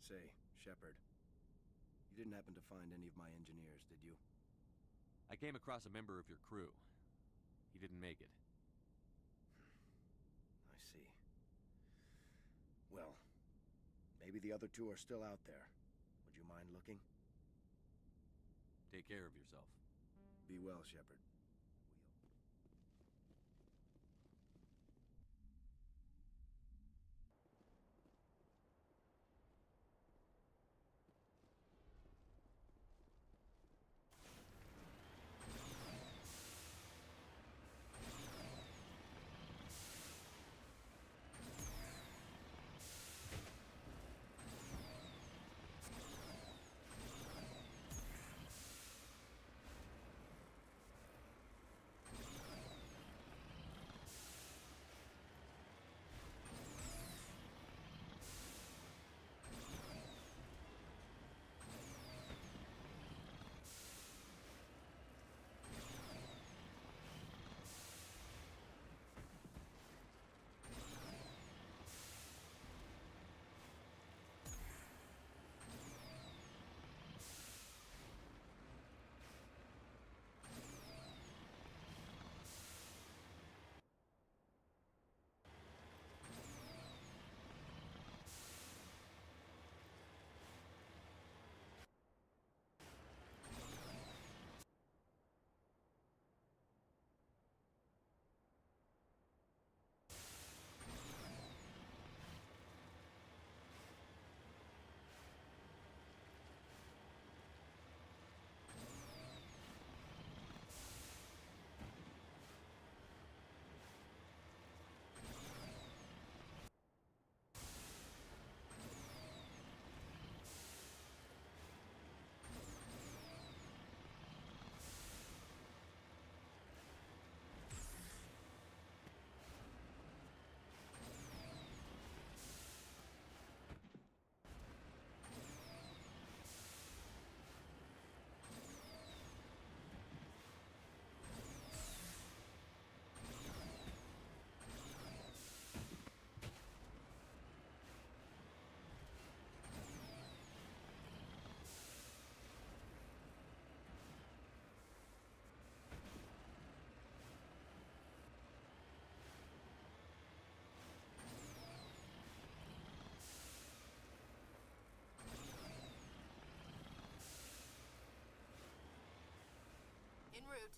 Say, Shepard, you didn't happen to find any of my engineers, did you? I came across a member of your crew. He didn't make it. I see. Well, maybe the other two are still out there. Would you mind looking? Take care of yourself. Be well, Shepard. En route.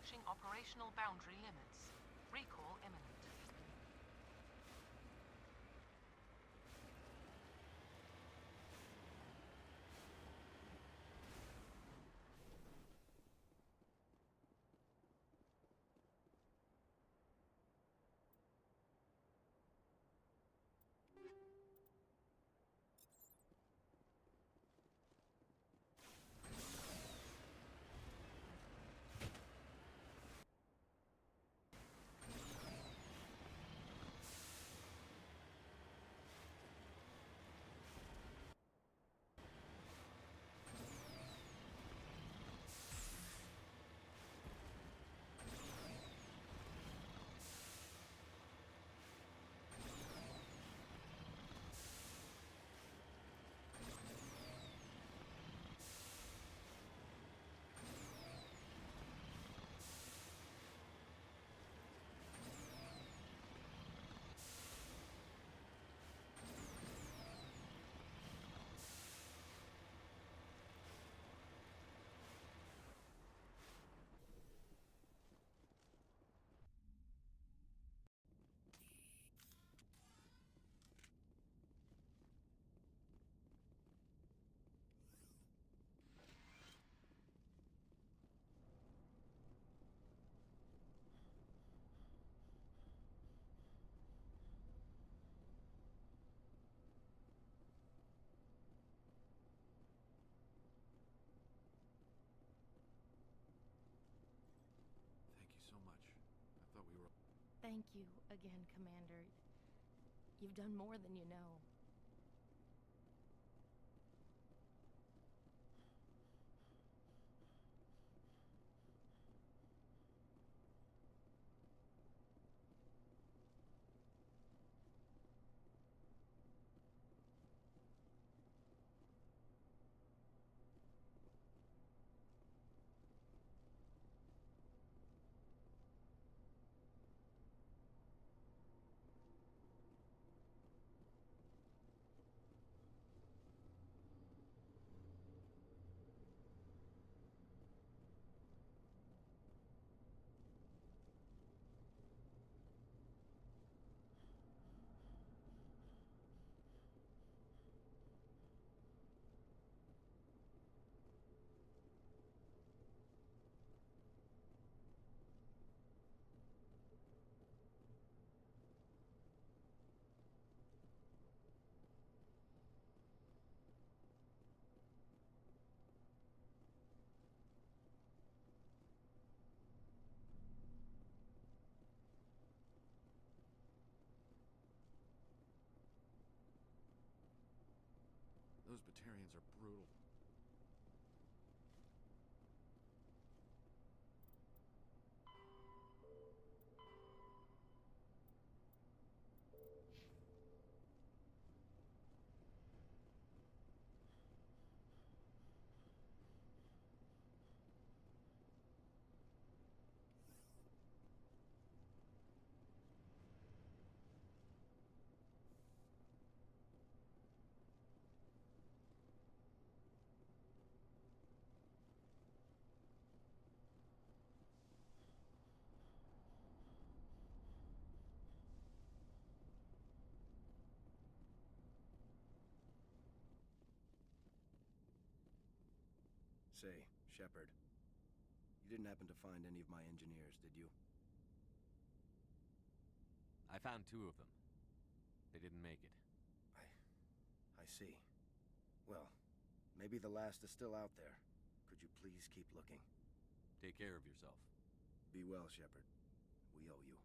approaching operational boundary limits. Recall imminent. Thank you so much. I thought we were... Thank you again, Commander. You've done more than you know. Those Batarians are brutal. Say, Shepard, you didn't happen to find any of my engineers, did you? I found 2 of them. They didn't make it. I see. Well, maybe the last is still out there. Could you please keep looking? Take care of yourself. Be well, Shepard. We owe you.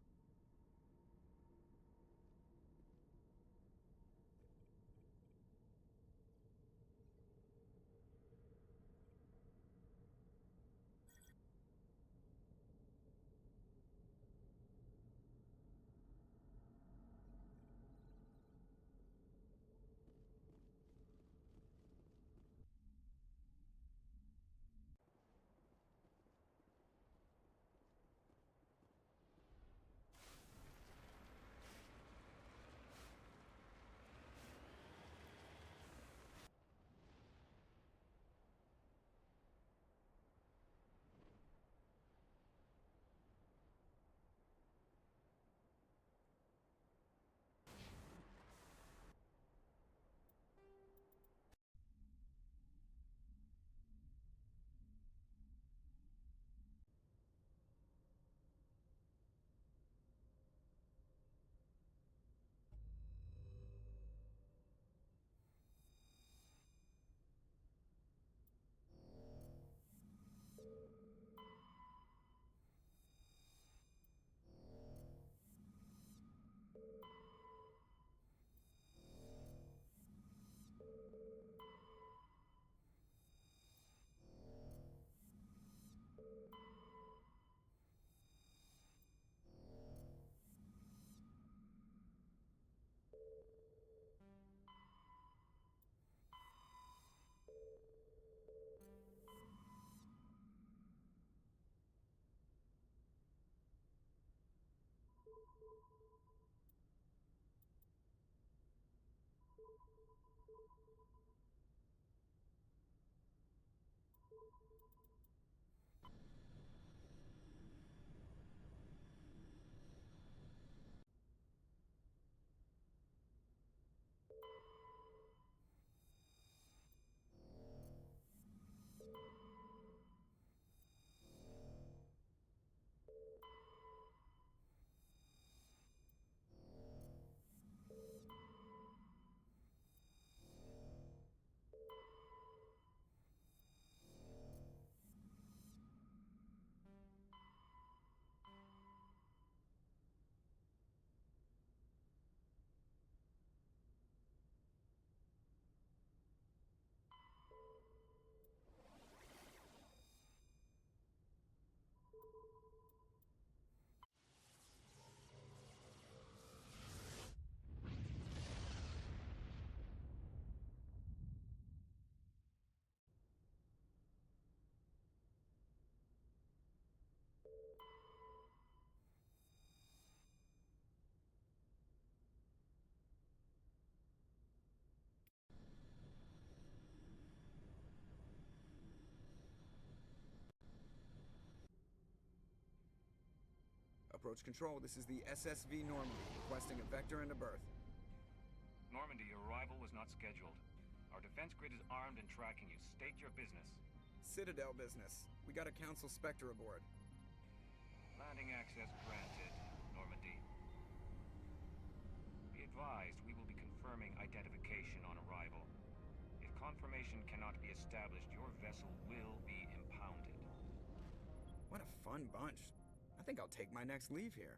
Approach control, this is the SSV Normandy, requesting a vector and a berth. Normandy, your arrival was not scheduled. Our defense grid is armed and tracking you. State your business. Citadel business. We got a Council Spectre aboard. Landing access granted, Normandy. Be advised, we will be confirming identification on arrival. If confirmation cannot be established, your vessel will be impounded. What a fun bunch. I think I'll take my next leave here.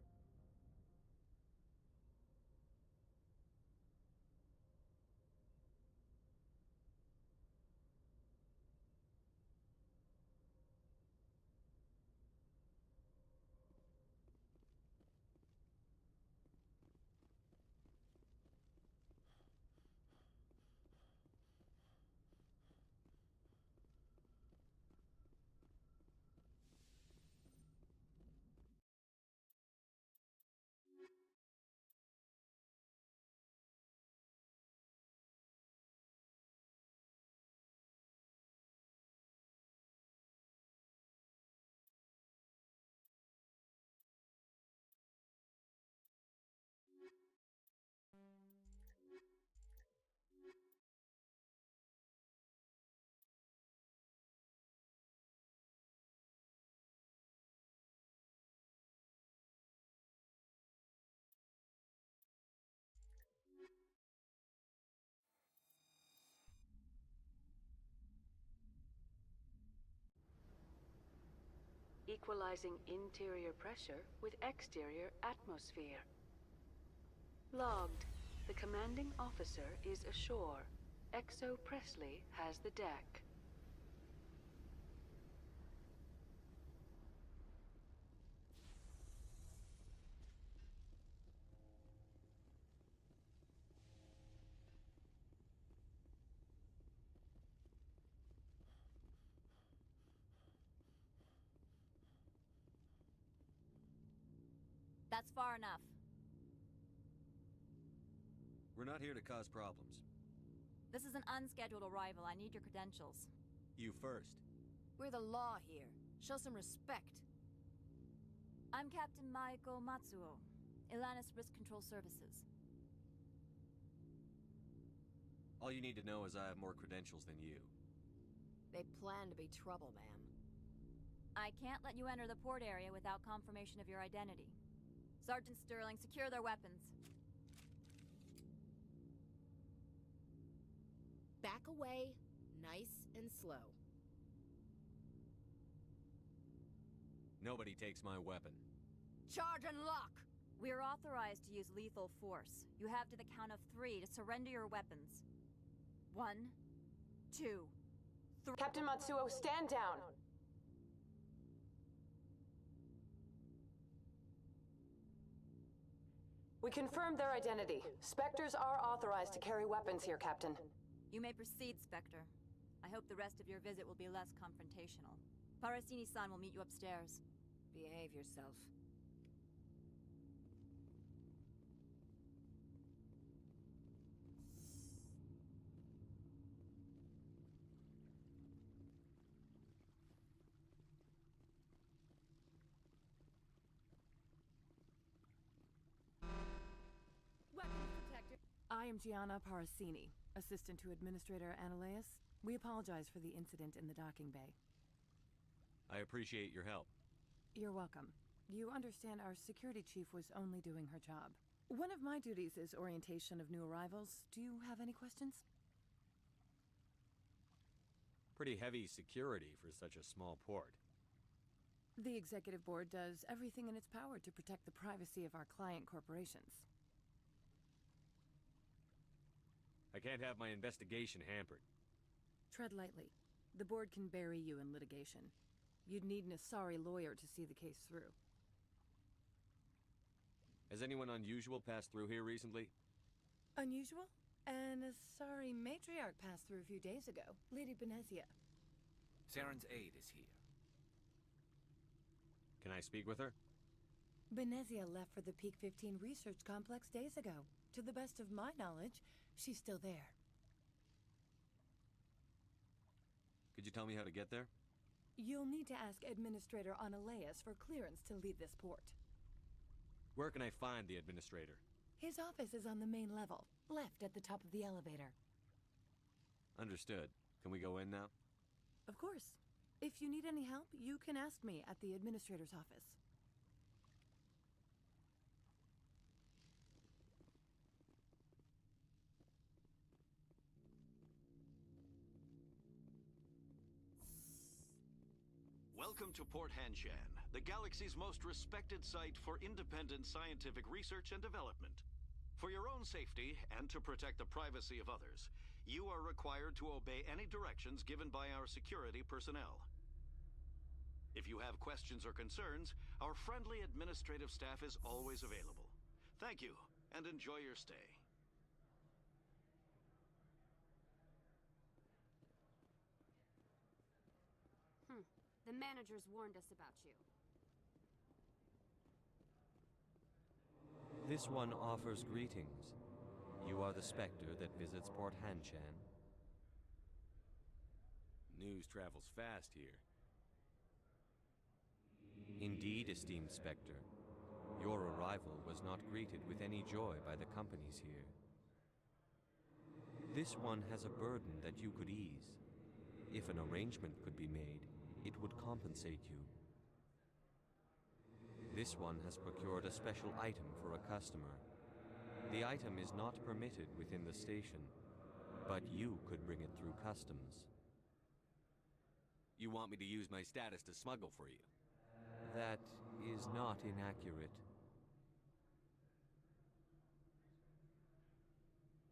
Equalizing interior pressure with exterior atmosphere. Logged. The commanding officer is ashore. Exo Presley has the deck. That's far enough. We're not here to cause problems. This is an unscheduled arrival. I need your credentials. You first. We're the law here. Show some respect. I'm Captain Maiko Matsuo, Ilanis Risk Control Services. All you need to know is I have more credentials than you. They plan to be trouble, ma'am. I can't let you enter the port area without confirmation of your identity. Sergeant Sterling, secure their weapons. Back away, nice and slow. Nobody takes my weapon. Charge and lock! We're authorized to use lethal force. You have to the count of 3 to surrender your weapons. 1, 2, 3. Captain Matsuo, stand down! We confirmed their identity. Spectres are authorized to carry weapons here, Captain. You may proceed, Spectre. I hope the rest of your visit will be less confrontational. Parasini-san will meet you upstairs. Behave yourself. I am Gianna Parasini, assistant to Administrator Analeas. We apologize for the incident in the docking bay. I appreciate your help. You're welcome. You understand our security chief was only doing her job. One of my duties is orientation of new arrivals. Do you have any questions? Pretty heavy security for such a small port. The executive board does everything in its power to protect the privacy of our client corporations. I can't have my investigation hampered. Tread lightly. The board can bury you in litigation. You'd need an Asari lawyer to see the case through. Has anyone unusual passed through here recently? Unusual? An Asari matriarch passed through a few days ago. Lady Benezia. Saren's aide is here. Can I speak with her? Benezia left for the Peak 15 research complex days ago. To the best of my knowledge, she's still there. Could you tell me how to get there? You'll need to ask Administrator Analeas for clearance to leave this port. Where can I find the administrator? His office is on the main level, left at the top of the elevator. Understood. Can we go in now? Of course. If you need any help, you can ask me at the administrator's office. Welcome to Port Hanshan, the galaxy's most respected site for independent scientific research and development. For your own safety and to protect the privacy of others, you are required to obey any directions given by our security personnel. If you have questions or concerns, our friendly administrative staff is always available. Thank you, and enjoy your stay. The managers warned us about you. This one offers greetings. You are the Spectre that visits Port Hanshan. News travels fast here. Indeed, esteemed Spectre. Your arrival was not greeted with any joy by the companies here. This one has a burden that you could ease. If an arrangement could be made, it would compensate you. This one has procured a special item for a customer. The item is not permitted within the station, but you could bring it through customs. You want me to use my status to smuggle for you? That is not inaccurate.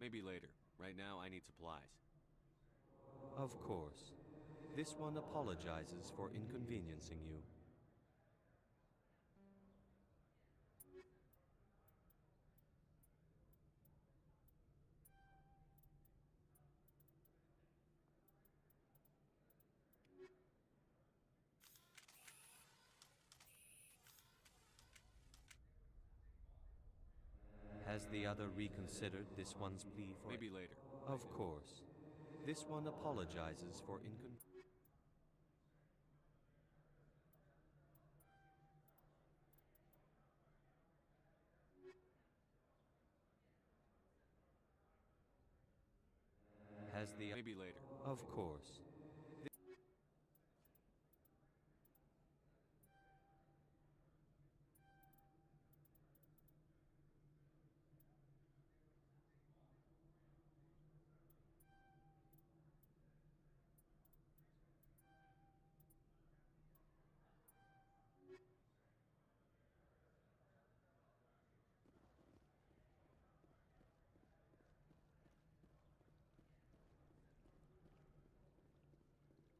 Maybe later. Right now, I need supplies. Of course. This one apologizes for inconveniencing you. Has the other reconsidered this one's plea for... Maybe later. Of course. This one apologizes for inconvenience. Has the... Maybe later. Of course.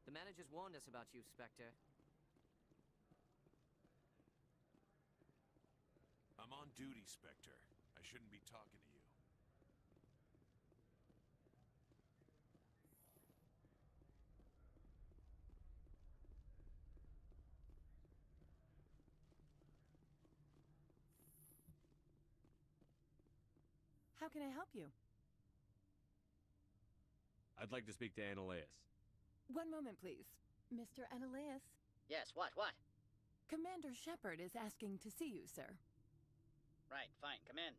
The managers warned us about you, Spectre. I'm on duty, Spectre. I shouldn't be talking to you. How can I help you? I'd like to speak to Annaleus. One moment, please. Mr. Annaleus? Yes, what? Commander Shepard is asking to see you, sir. Right, fine, come in.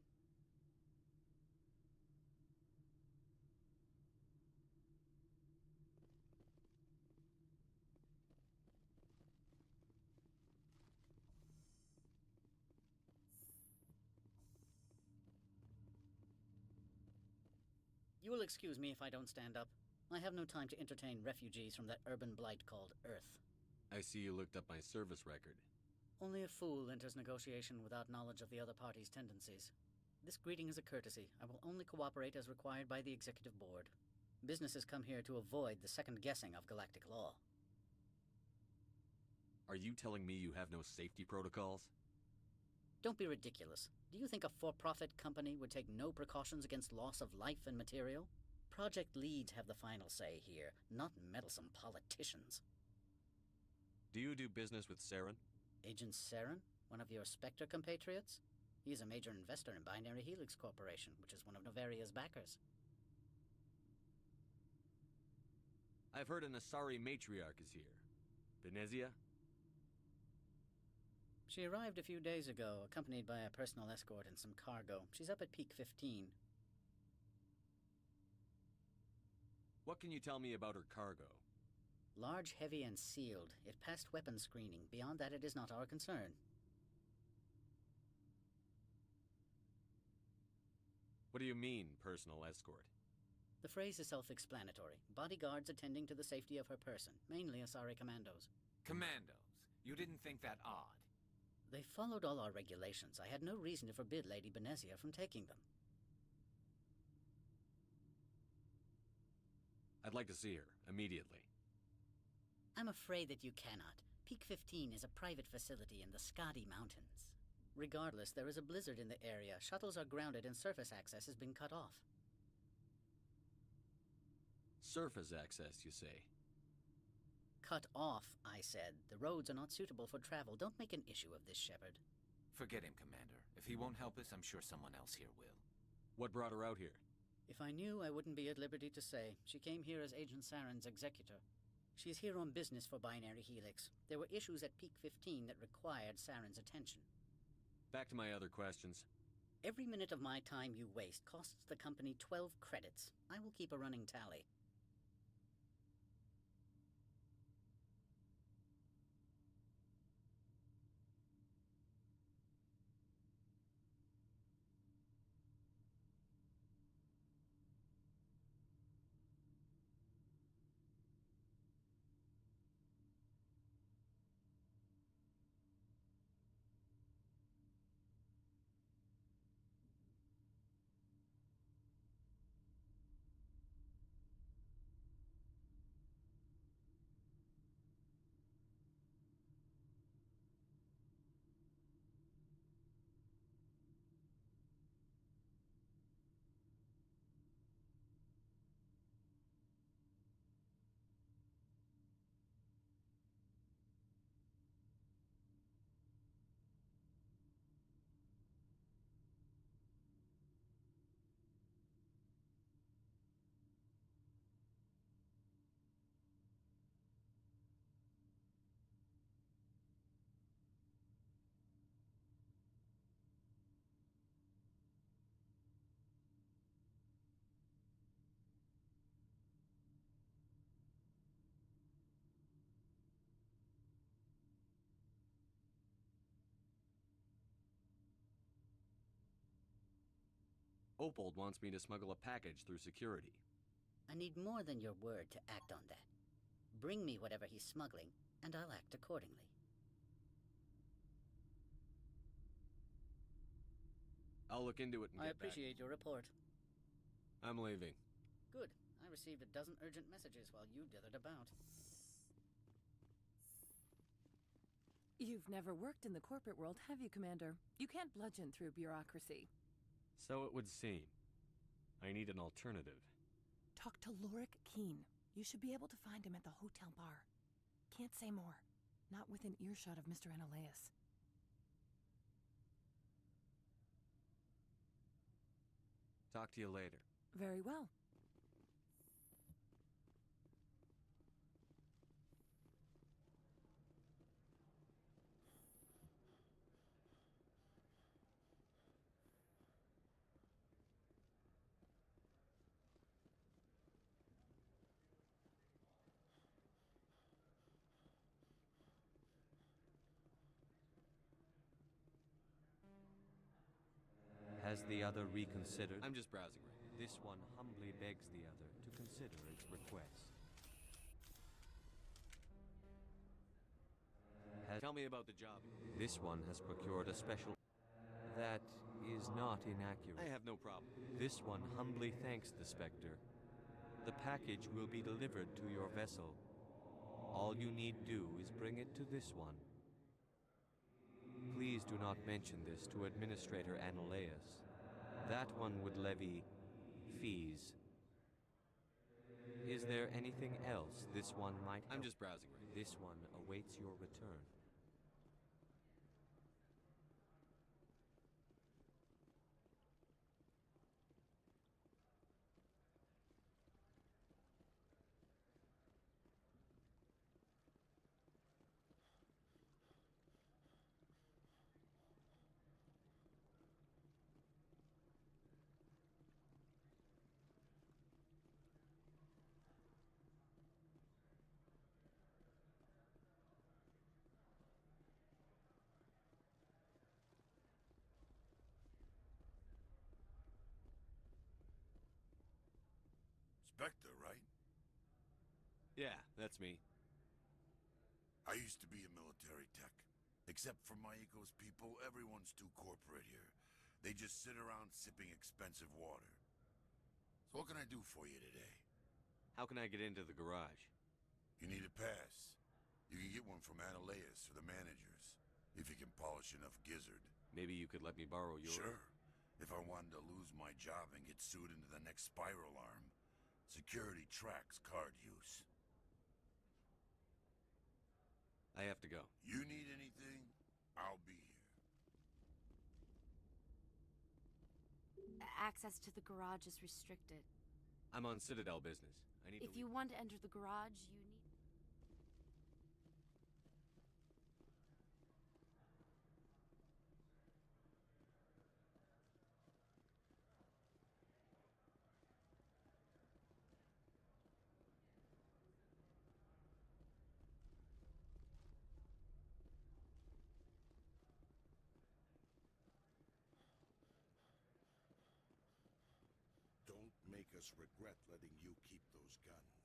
You will excuse me if I don't stand up. I have no time to entertain refugees from that urban blight called Earth. I see you looked up my service record. Only a fool enters negotiation without knowledge of the other party's tendencies. This greeting is a courtesy. I will only cooperate as required by the Executive Board. Businesses come here to avoid the second guessing of galactic law. Are you telling me you have no safety protocols? Don't be ridiculous. Do you think a for-profit company would take no precautions against loss of life and material? Project leads have the final say here, not meddlesome politicians. Do you do business with Saren? Agent Saren? One of your Spectre compatriots? He is a major investor in Binary Helix Corporation, which is one of Novaria's backers. I've heard an Asari matriarch is here. Venezia? She arrived a few days ago, accompanied by a personal escort and some cargo. She's up at Peak 15. What can you tell me about her cargo? Large, heavy, and sealed. It passed weapons screening. Beyond that, it is not our concern. What do you mean, personal escort? The phrase is self-explanatory. Bodyguards attending to the safety of her person, mainly Asari commandos. Commandos? You didn't think that odd? They followed all our regulations. I had no reason to forbid Lady Benezia from taking them. I'd like to see her, immediately. I'm afraid that you cannot. Peak 15 is a private facility in the Skadi Mountains. Regardless, there is a blizzard in the area. Shuttles are grounded and surface access has been cut off. Surface access, you say? Cut off, I said. The roads are not suitable for travel. Don't make an issue of this, Shepard. Forget him, Commander. If he won't help us, I'm sure someone else here will. What brought her out here? If I knew, I wouldn't be at liberty to say. She came here as Agent Saren's executor. She's here on business for Binary Helix. There were issues at Peak 15 that required Saren's attention. Back to my other questions. Every minute of my time you waste costs the company 12 credits. I will keep a running tally. Opold wants me to smuggle a package through security. I need more than your word to act on that. Bring me whatever he's smuggling, and I'll act accordingly. I'll look into it and I get back. appreciate your report. I'm leaving. Good. I received a dozen urgent messages while you dithered about. You've never worked in the corporate world, have you, Commander? You can't bludgeon through bureaucracy. So it would seem. I need an alternative. Talk to Lorik Keen. You should be able to find him at the hotel bar. Can't say more. Not within earshot of Mr. Analaeus. Talk to you later. Very well. Has the other reconsidered? I'm just browsing. This one humbly begs the other to consider its request. Tell me about the job. This one has procured a special... That is not inaccurate. I have no problem. This one humbly thanks the Spectre. The package will be delivered to your vessel. All you need do is bring it to this one. Please do not mention this to Administrator Analaeus. That one would levy fees. Is there anything else this one might help? I'm just browsing. This one awaits your return. Spectre, right? Yeah, that's me. I used to be a military tech. Except for Maiko's people, everyone's too corporate here. They just sit around sipping expensive water. So what can I do for you today? How can I get into the garage? You need a pass. You can get one from Analeus or the managers, if you can polish enough gizzard. Maybe you could let me borrow yours? Sure. If I wanted to lose my job and get sued into the next spiral arm, security tracks card use. I have to go. You need anything, I'll be here. Access to the garage is restricted. I'm on Citadel business. I need If to you want to enter the garage, you need... Don't make us regret letting you keep those guns.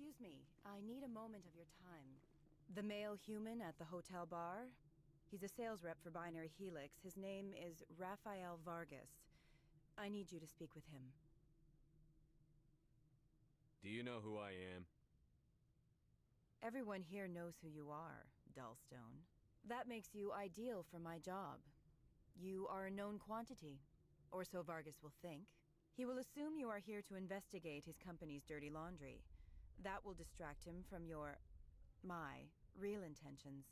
Excuse me, I need a moment of your time. The male human at the hotel bar? He's a sales rep for Binary Helix. His name is Rafael Vargas. I need you to speak with him. Do you know who I am? Everyone here knows who you are, Dullstone. That makes you ideal for my job. You are a known quantity, or so Vargas will think. He will assume you are here to investigate his company's dirty laundry. That will distract him from my real intentions.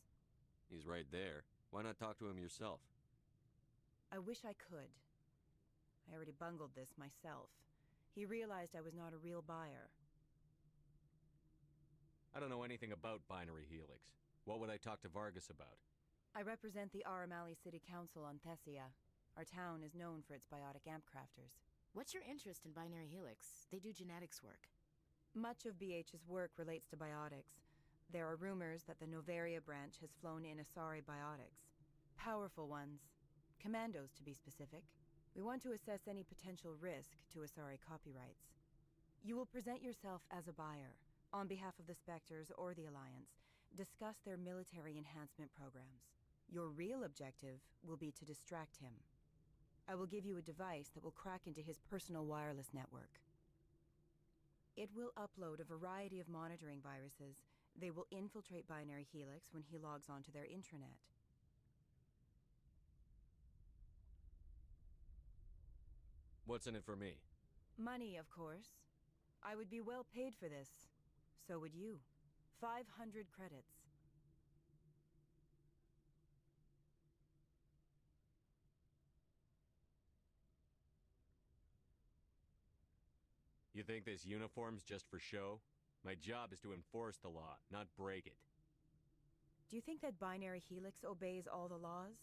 He's right there. Why not talk to him yourself? I wish I could. I already bungled this myself. He realized I was not a real buyer. I don't know anything about Binary Helix. What would I talk to Vargas about? I represent the Aramali City Council on Thessia. Our town is known for its biotic amp crafters. What's your interest in Binary Helix? They do genetics work. Much of BH's work relates to biotics. There are rumors that the Novaria branch has flown in Asari biotics. Powerful ones. Commandos, to be specific. We want to assess any potential risk to Asari copyrights. You will present yourself as a buyer, on behalf of the Spectres or the Alliance. Discuss their military enhancement programs. Your real objective will be to distract him. I will give you a device that will crack into his personal wireless network. It will upload a variety of monitoring viruses. They will infiltrate Binary Helix when he logs onto their intranet. What's in it for me? Money, of course. I would be well paid for this. So would you. 500 credits. You think this uniform's just for show? My job is to enforce the law, not break it. Do you think that Binary Helix obeys all the laws?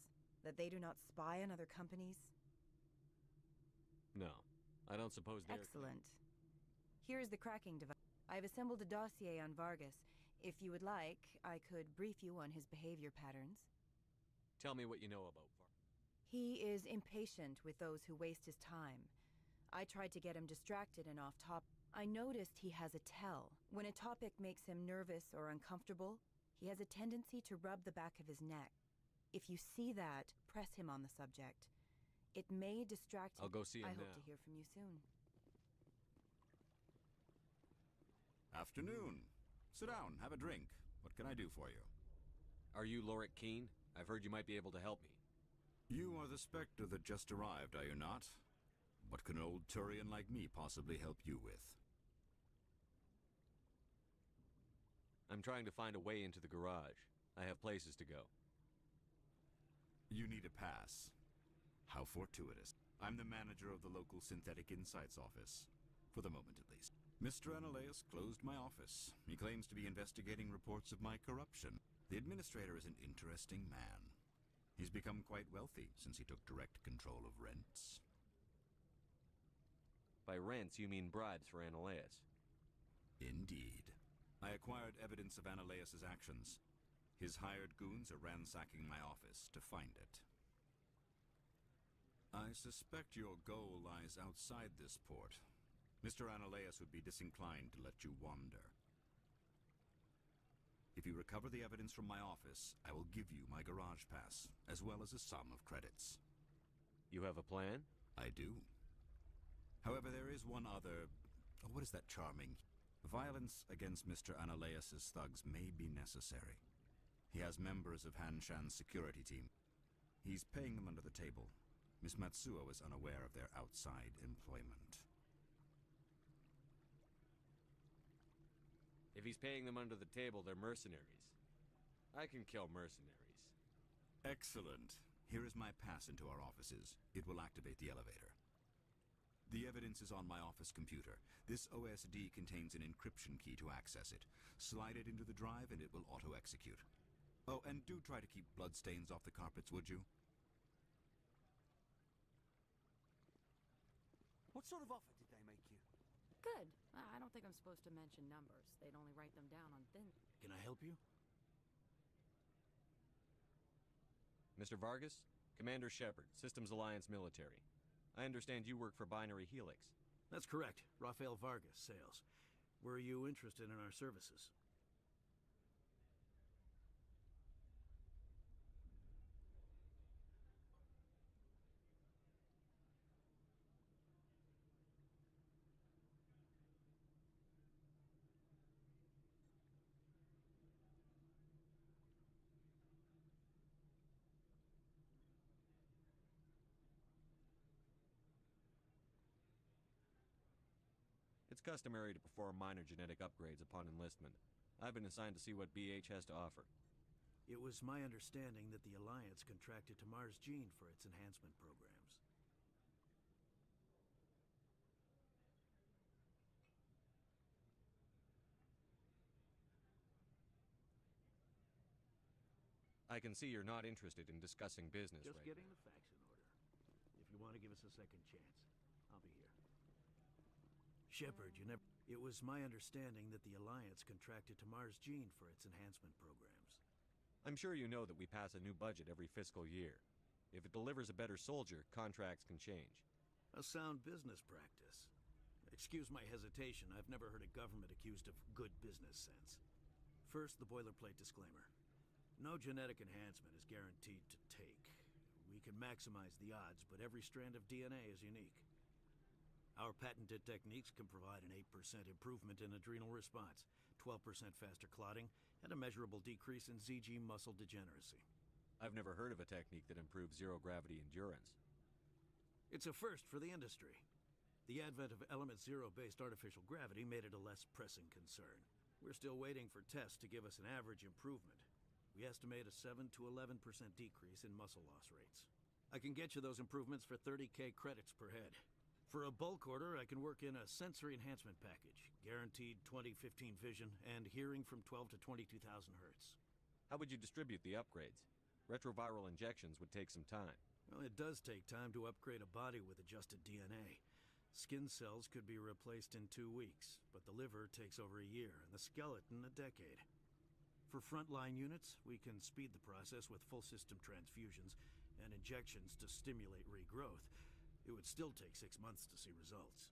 That they do not spy on other companies? No, I don't suppose they're... Excellent. Here is the cracking device. I've assembled a dossier on Vargas. If you would like, I could brief you on his behavior patterns. Tell me what you know about Vargas. He is impatient with those who waste his time. I tried to get him distracted and off topic. I noticed he has a tell. When a topic makes him nervous or uncomfortable, he has a tendency to rub the back of his neck. If you see that, press him on the subject. It may distract him. I'll go see him I now. hope to hear from you soon. Afternoon. Sit down, have a drink. What can I do for you? Are you Lorik Keen? I've heard you might be able to help me. You are the Spectre that just arrived, are you not? What can an old Turian like me possibly help you with? I'm trying to find a way into the garage. I have places to go. You need a pass. How fortuitous. I'm the manager of the local Synthetic Insights office. For the moment, at least. Mr. Analaeus closed my office. He claims to be investigating reports of my corruption. The administrator is an interesting man. He's become quite wealthy since he took direct control of rents. By rents, you mean bribes for Analaeus? Indeed. I acquired evidence of Analaeus' actions. His hired goons are ransacking my office to find it. I suspect your goal lies outside this port. Mr. Analaeus would be disinclined to let you wander. If you recover the evidence from my office, I will give you my garage pass, as well as a sum of credits. You have a plan? I do. However, there is one other... what is that charming? Violence against Mr. Analaeus' thugs may be necessary. He has members of Hanshan's security team. He's paying them under the table. Miss Matsuo is unaware of their outside employment. If he's paying them under the table, they're mercenaries. I can kill mercenaries. Excellent. Here is my pass into our offices. It will activate the elevator. The evidence is on my office computer. This OSD contains an encryption key to access it. Slide it into the drive and it will auto-execute. Oh, and do try to keep bloodstains off the carpets, would you? What sort of offer did they make you? Good. I don't think I'm supposed to mention numbers. They'd only write them down on thin... Can I help you? Mr. Vargas? Commander Shepard, Systems Alliance Military. I understand you work for Binary Helix. That's correct. Rafael Vargas, sales. Were you interested in our services? It's customary to perform minor genetic upgrades upon enlistment. I've been assigned to see what BH has to offer. It was my understanding that the Alliance contracted to Mars Gene for its enhancement programs. I can see you're not interested in discussing business Just right getting now. the facts in order. If you want to give us a second chance, I'll be here. Shepard, you never... It was my understanding that the Alliance contracted to Mars Gene for its enhancement programs. I'm sure you know that we pass a new budget every fiscal year. If it delivers a better soldier, contracts can change. A sound business practice. Excuse my hesitation, I've never heard a government accused of good business sense. First, the boilerplate disclaimer. No genetic enhancement is guaranteed to take. We can maximize the odds, but every strand of DNA is unique. Our patented techniques can provide an 8% improvement in adrenal response, 12% faster clotting, and a measurable decrease in ZG muscle degeneracy. I've never heard of a technique that improves zero-gravity endurance. It's a first for the industry. The advent of element zero-based artificial gravity made it a less pressing concern. We're still waiting for tests to give us an average improvement. We estimate a 7 to 11% decrease in muscle loss rates. I can get you those improvements for 30K credits per head. For a bulk order, I can work in a sensory enhancement package, guaranteed 20/15 vision, and hearing from 12 to 22,000 hertz. How would you distribute the upgrades? Retroviral injections would take some time. Well, it does take time to upgrade a body with adjusted DNA. Skin cells could be replaced in 2 weeks, but the liver takes over a year, and the skeleton a decade. For frontline units, we can speed the process with full system transfusions and injections to stimulate regrowth. It would still take 6 months to see results.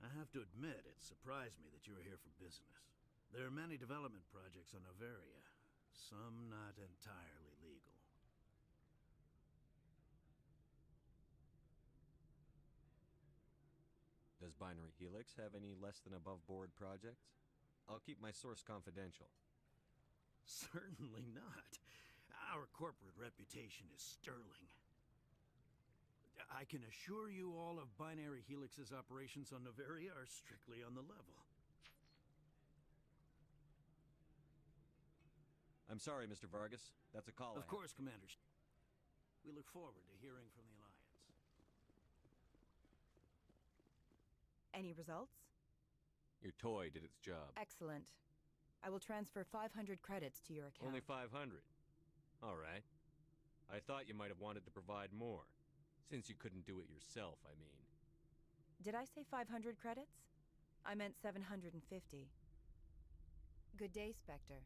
I have to admit, it surprised me that you were here for business. There are many development projects on Noveria, some not entirely legal. Does Binary Helix have any less than above-board projects? I'll keep my source confidential. Certainly not. Our corporate reputation is sterling. I can assure you all of Binary Helix's operations on Noveria are strictly on the level. I'm sorry, Mr. Vargas. That's a call. Of course, Commander. We look forward to hearing from the Alliance. Any results? Your toy did its job. Excellent. I will transfer 500 credits to your account. Only 500. All right. I thought you might have wanted to provide more. Since you couldn't do it yourself, I mean. Did I say 500 credits? I meant 750. Good day, Spectre.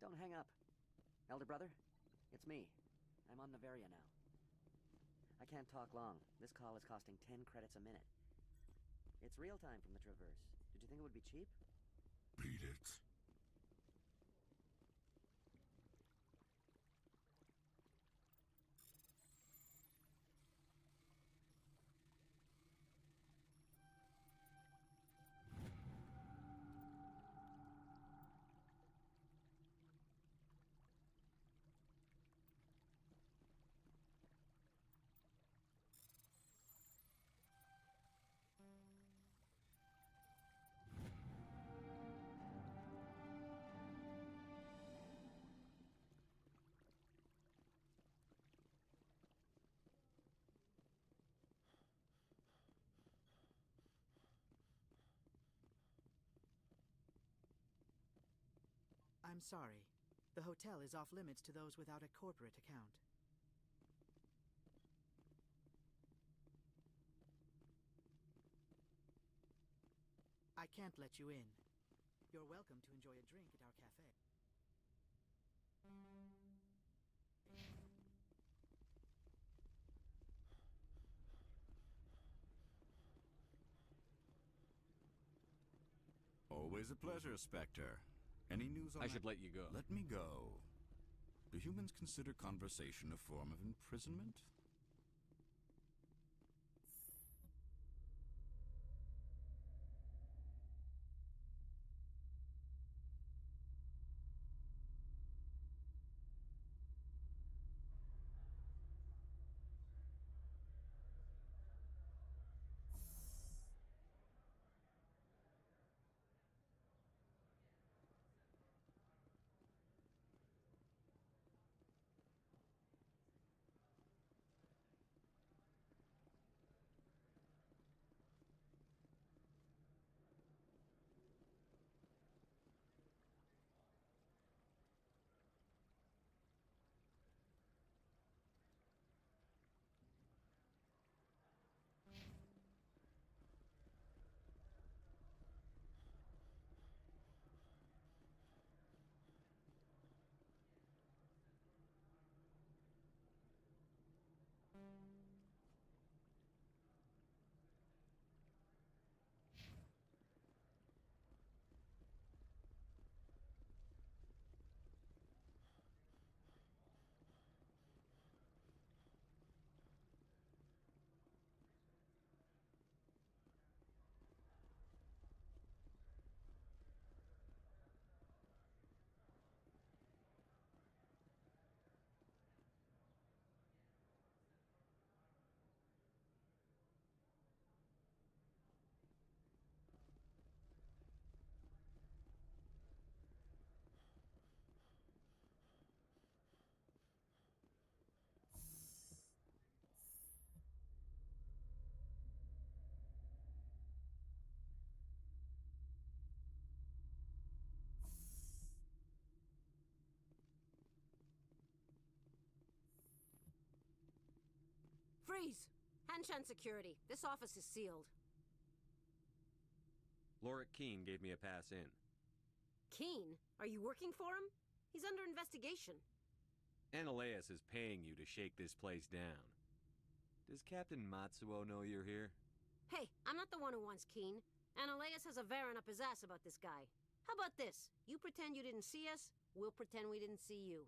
Don't hang up. Elder brother, it's me. I'm on Noveria now. I can't talk long. This call is costing 10 credits a minute. It's real time from the Traverse. Did you think it would be cheap? Beat it. I'm sorry. The hotel is off limits to those without a corporate account. I can't let you in. You're welcome to enjoy a drink at our cafe. Always a pleasure, Spectre. Any news on I should let you go. Let me go. Do humans consider conversation a form of imprisonment? Freeze! Hanshan security. This office is sealed. Lorik Keene gave me a pass in. Keene? Are you working for him? He's under investigation. Analeus is paying you to shake this place down. Does Captain Matsuo know you're here? Hey, I'm not the one who wants Keene. Analeus has a Varen up his ass about this guy. How about this? You pretend you didn't see us, we'll pretend we didn't see you.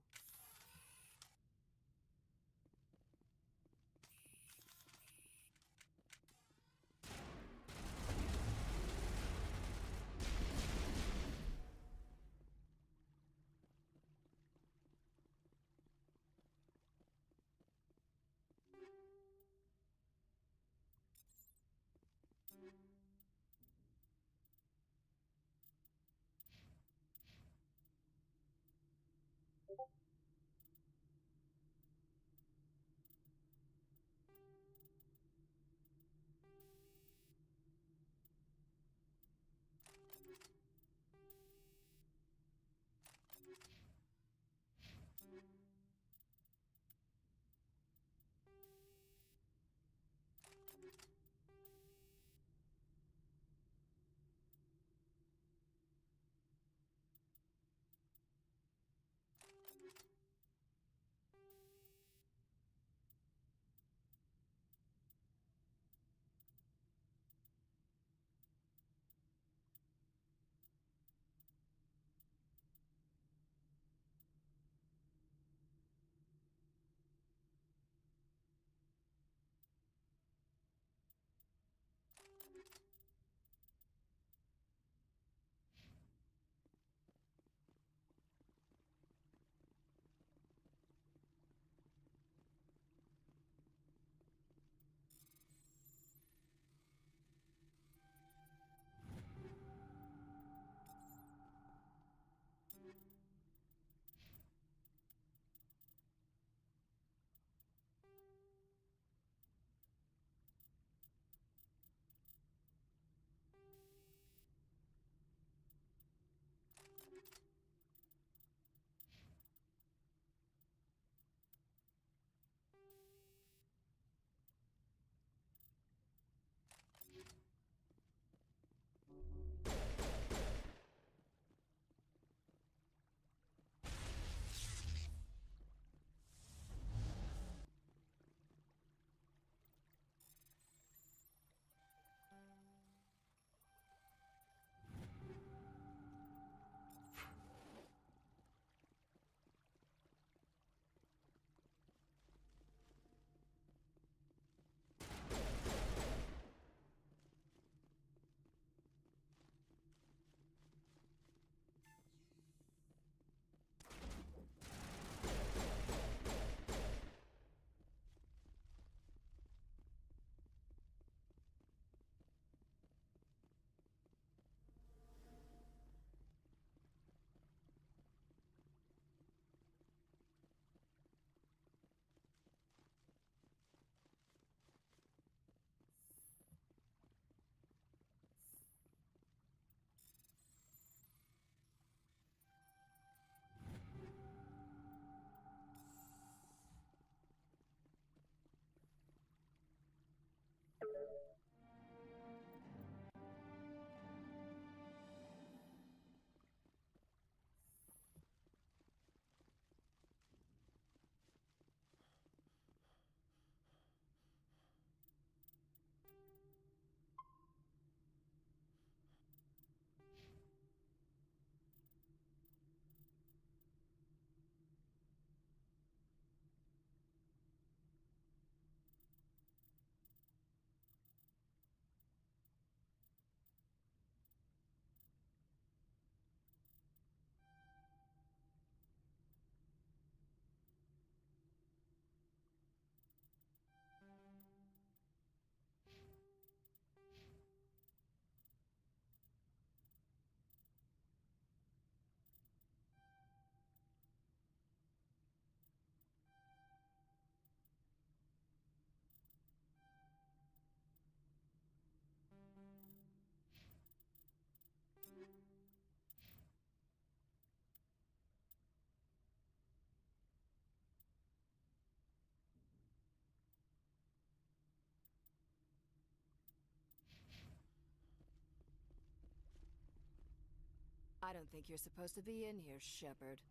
don't think you're supposed to be in here, Shepard.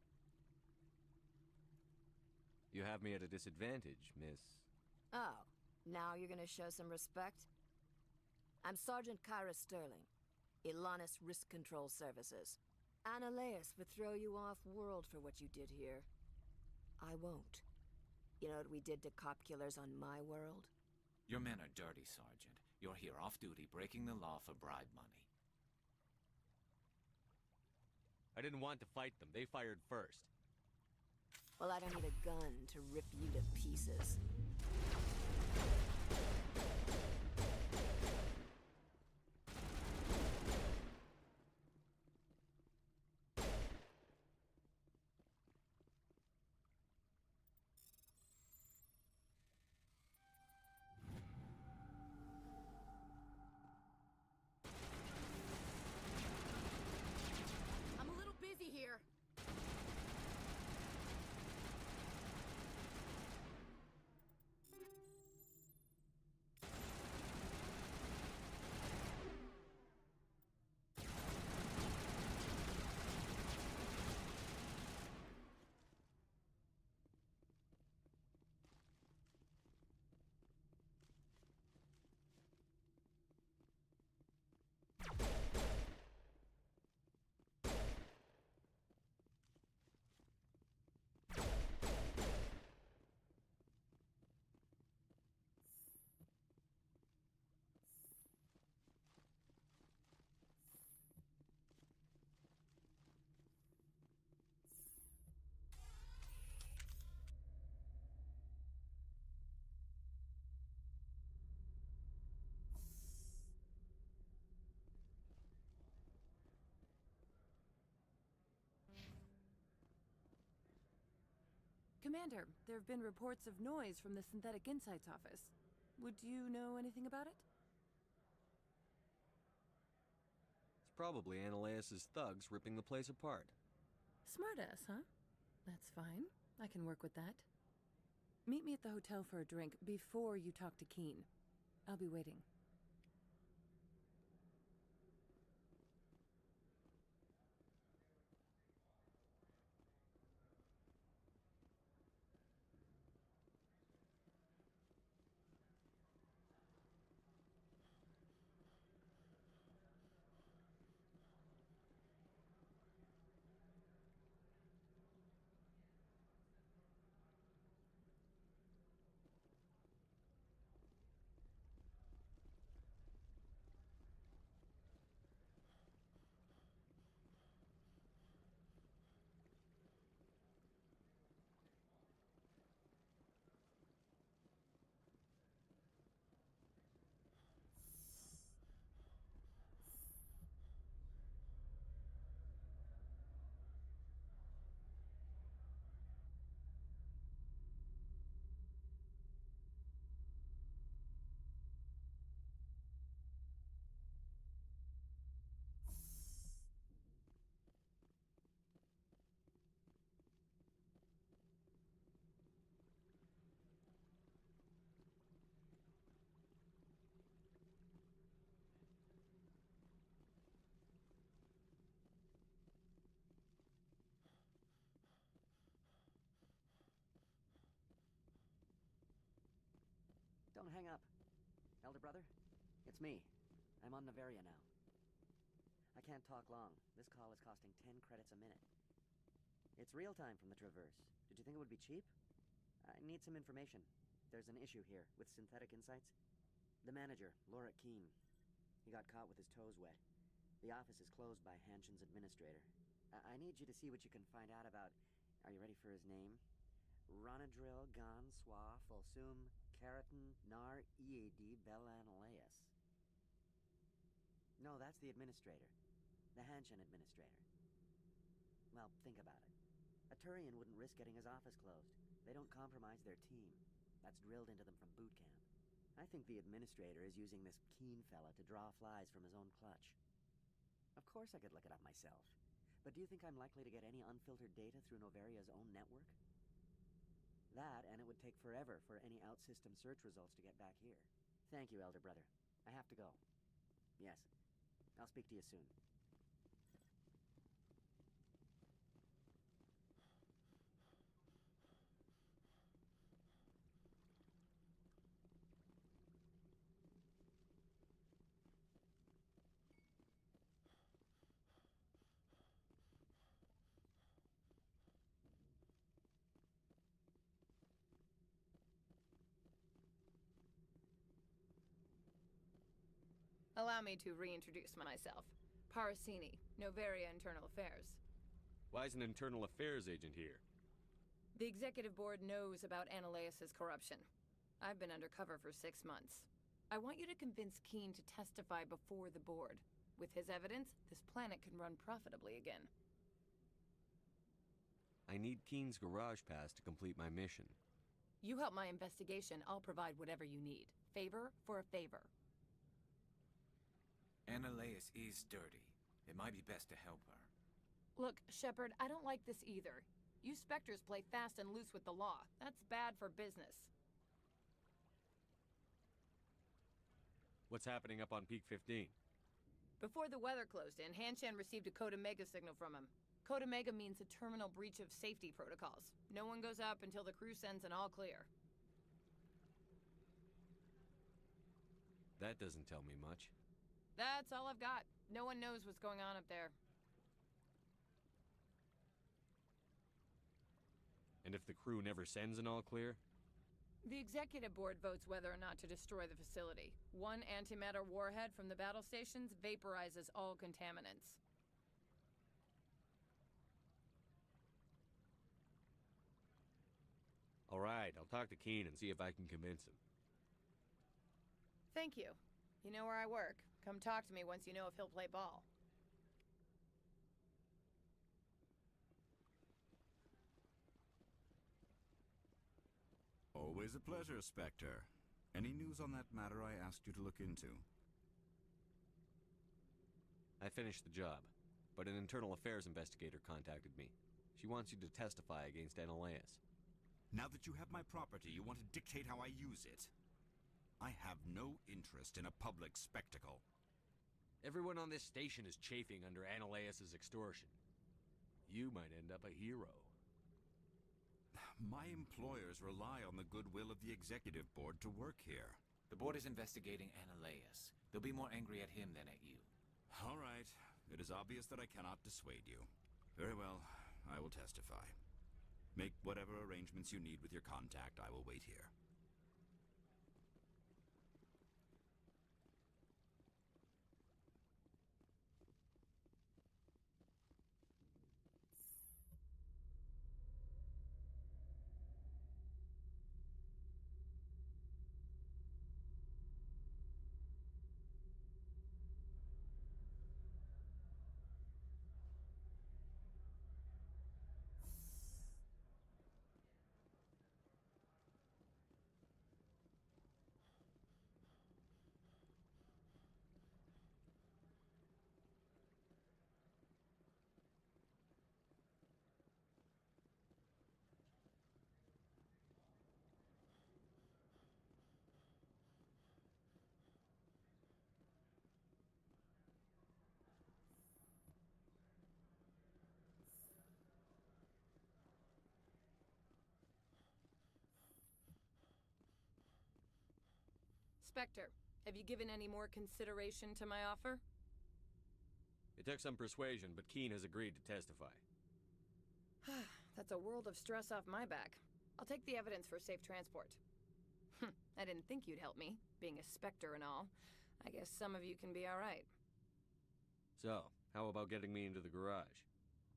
You have me at a disadvantage, miss. Oh, now you're gonna show some respect? I'm Sergeant Kyra Sterling, Ilanis Risk Control Services. Annaleus would throw you off-world for what you did here. I won't. You know what we did to cop killers on my world? Your men are dirty, Sergeant. You're here off-duty, breaking the law for bribe money. I didn't want to fight them. They fired first. Well, I don't need a gun to rip you to pieces. I'm a little busy here. Commander, there have been reports of noise from the Synthetic Insights office. Would you know anything about it? It's probably Annaleus' thugs ripping the place apart. Smartass, huh? That's fine. I can work with that. Meet me at the hotel for a drink before you talk to Keen. I'll be waiting. Don't hang up. Elder brother, it's me. I'm on Noveria now. I can't talk long. This call is costing 10 credits a minute. It's real time from the Traverse. Did you think it would be cheap? I need some information. There's an issue here with Synthetic Insights. The manager, Lorik Keen, he got caught with his toes wet. The office is closed by Hanshin's administrator. I need you to see what you can find out about... Are you ready for his name? Ronadril Gan Swa Folsum Keratin Nar Ead Belanaleus. No, that's the administrator. The Hanshin administrator. Well, think about it. A Turian wouldn't risk getting his office closed. They don't compromise their team. That's drilled into them from boot camp. I think the administrator is using this Keen fella to draw flies from his own clutch. Of course I could look it up myself. But do you think I'm likely to get any unfiltered data through Noveria's own network? That, and it would take forever for any out-system search results to get back here. Thank you, Elder Brother. I have to go. Yes. I'll speak to you soon. Allow me to reintroduce myself. Parasini, Novaria Internal Affairs. Why is an internal affairs agent here? The executive board knows about Ananias' corruption. I've been undercover for 6 months. I want you to convince Keen to testify before the board. With his evidence, this planet can run profitably again. I need Keen's garage pass to complete my mission. You help my investigation, I'll provide whatever you need. Favor for a favor. Ananias is dirty. It might be best to help her. Look, Shepard, I don't like this either. You Spectres play fast and loose with the law. That's bad for business. What's happening up on Peak 15? Before the weather closed in, Hanshan received a Code Omega signal from him. Code Omega means a terminal breach of safety protocols. No one goes up until the crew sends an all clear. That doesn't tell me much. That's all I've got. No one knows what's going on up there. And if the crew never sends an all clear? The executive board votes whether or not to destroy the facility. One antimatter warhead from the battle stations vaporizes all contaminants. All right, I'll talk to Keen and see if I can convince him. Thank you. You know where I work. Come talk to me once you know if he'll play ball. Always a pleasure, Spectre. Any news on that matter I asked you to look into? I finished the job, but an internal affairs investigator contacted me. She wants you to testify against Ananias. Now that you have my property, you want to dictate how I use it? I have no interest in a public spectacle. Everyone on this station is chafing under Ananias' extortion. You might end up a hero. My employers rely on the goodwill of the executive board to work here. The board is investigating Ananias. They'll be more angry at him than at you. All right. It is obvious that I cannot dissuade you. Very well. I will testify. Make whatever arrangements you need with your contact. I will wait here. Spectre, have you given any more consideration to my offer? It took some persuasion, but Keen has agreed to testify. That's a world of stress off my back. I'll take the evidence for safe transport. I didn't think you'd help me, being a Spectre and all. I guess some of you can be alright. So, how about getting me into the garage?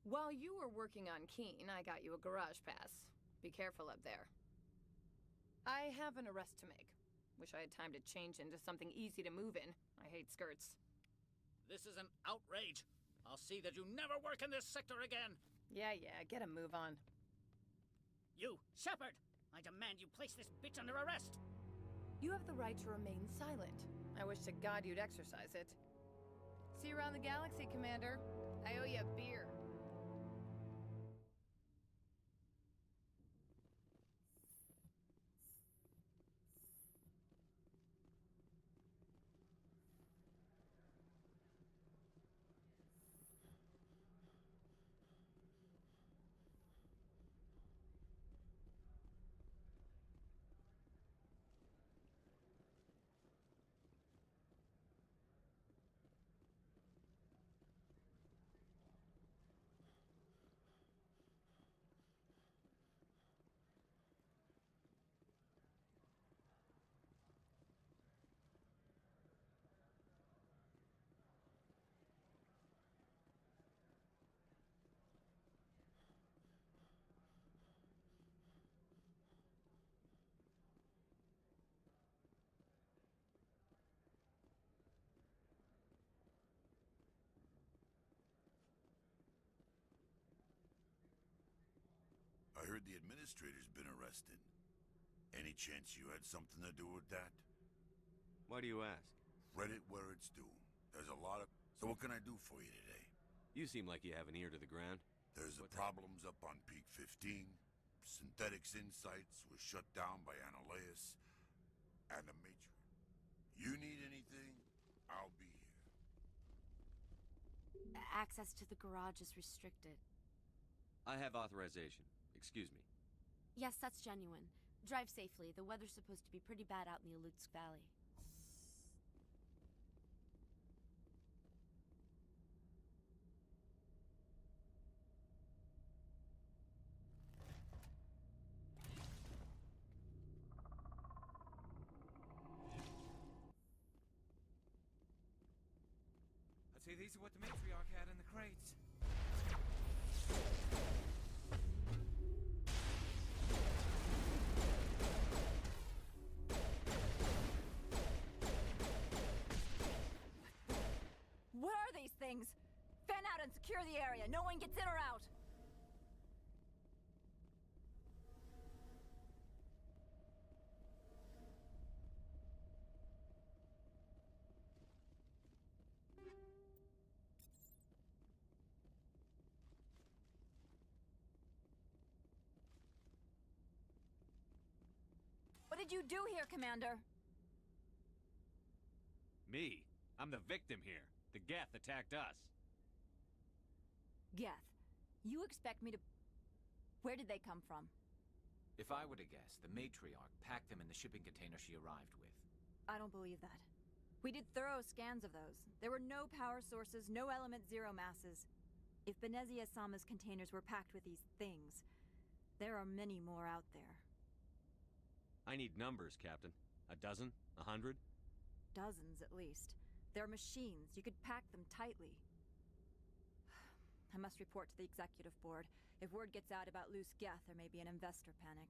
While you were working on Keen, I got you a garage pass. Be careful up there. I have an arrest to make. Wish I had time to change into something easy to move in. I hate skirts. This is an outrage. I'll see that you never work in this sector again. Yeah, get a move on. You, Shepard! I demand you place this bitch under arrest! You have the right to remain silent. I wish to God you'd exercise it. See you around the galaxy, Commander. I owe you a beer. heard the administrator's been arrested. Any chance you had something to do with that? Why do you ask? Credit where it's due. There's a lot of... So what can I do for you today? You seem like you have an ear to the ground. There's the problems up on Peak 15. Synthetics Insights was shut down by Analeus. And the Matrix. You need anything, I'll be here. Access to the garage is restricted. I have authorization. Excuse me. Yes, that's genuine. Drive safely. The weather's supposed to be pretty bad out in the Alutsk Valley. I'd say these are what the matriarch had in the crates. What are these things? Fan out and secure the area. No one gets in or out. What did you do here, Commander? Me? I'm the victim here. The Geth attacked us. Geth. You expect me to... Where did they come from? If I were to guess, the matriarch packed them in the shipping container she arrived with. I don't believe that. We did thorough scans of those. There were no power sources, no element zero masses. If Benezia Sama's containers were packed with these things, there are many more out there. I need numbers, Captain. A dozen? 100? Dozens, at least. They're machines. You could pack them tightly. I must report to the executive board. If word gets out about loose Geth, there may be an investor panic.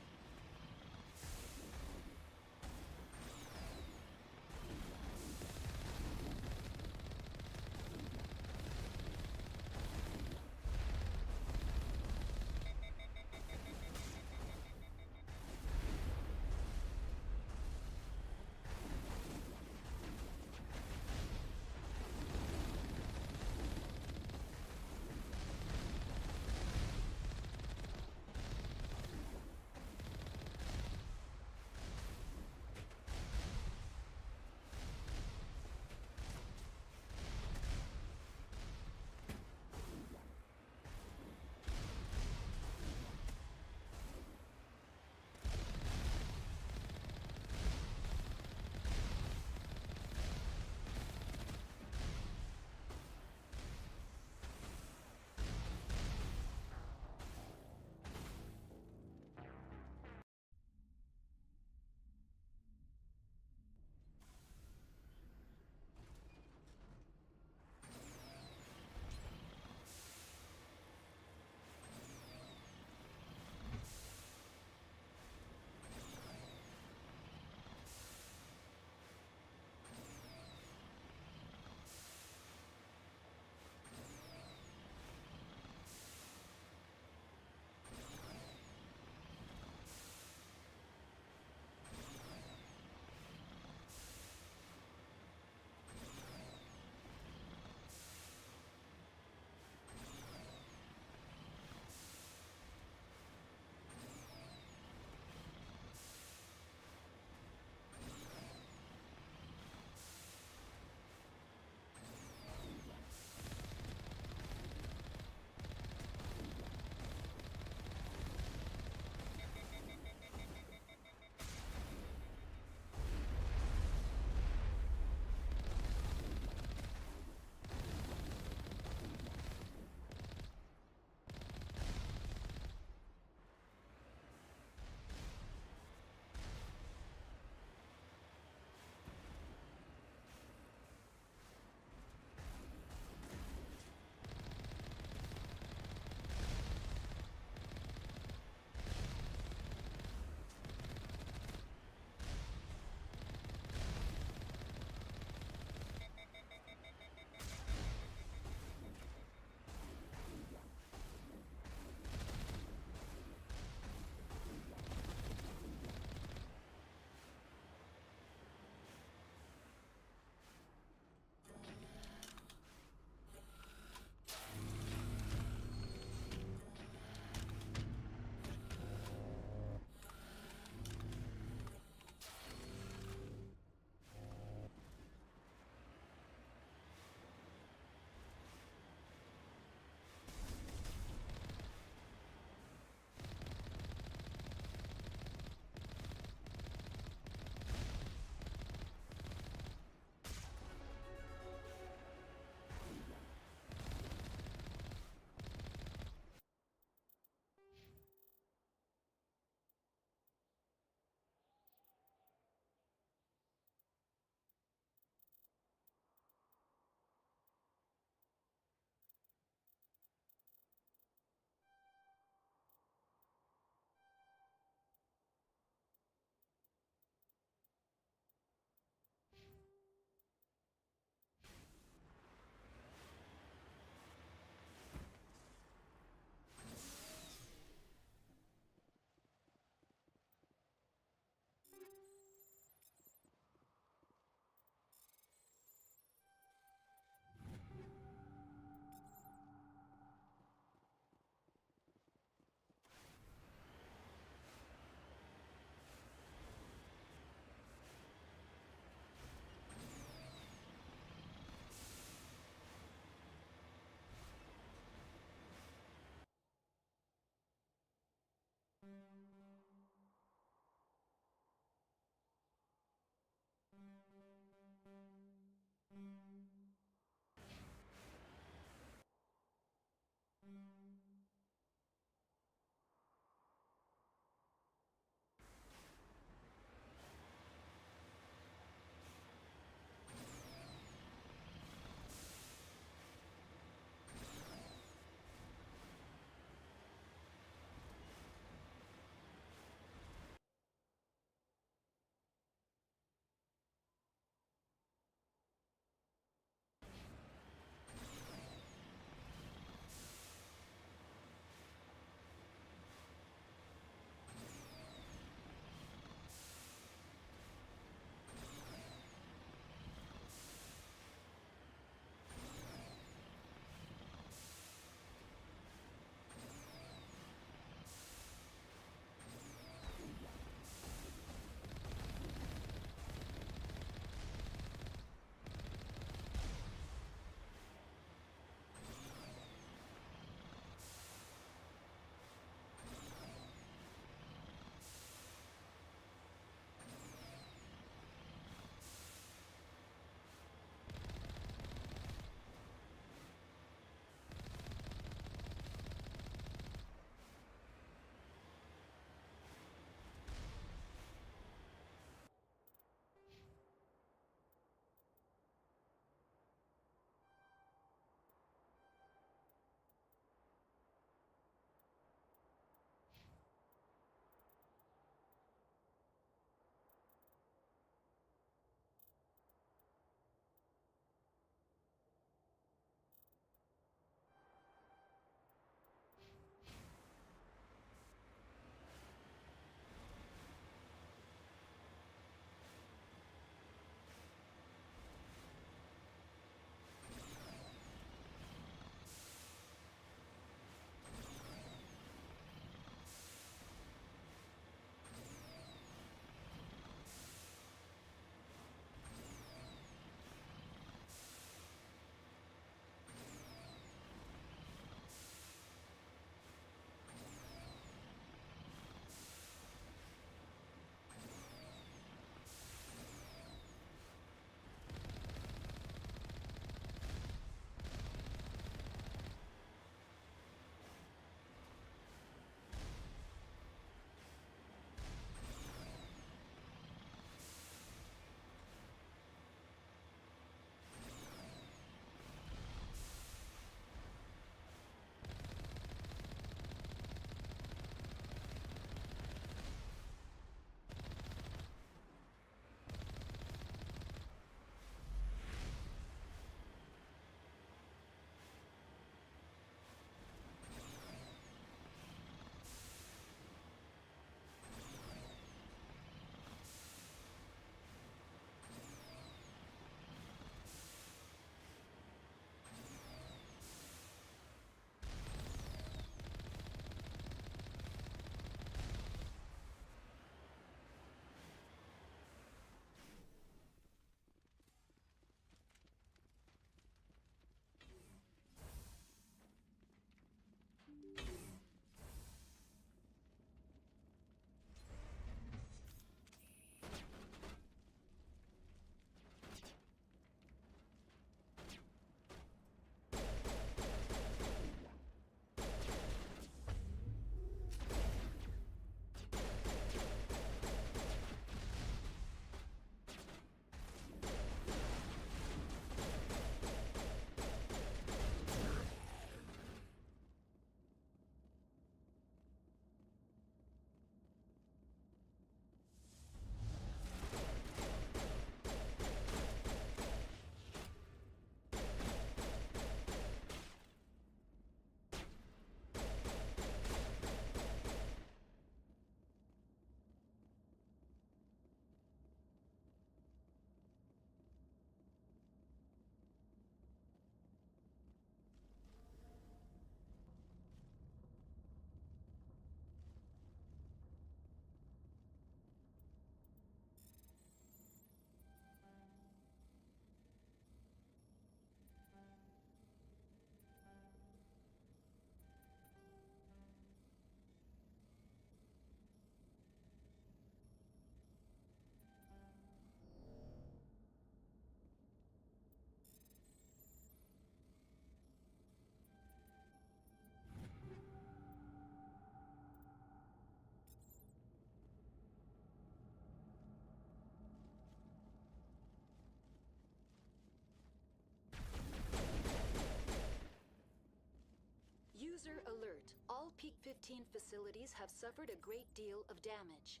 quarantine facilities have suffered a great deal of damage.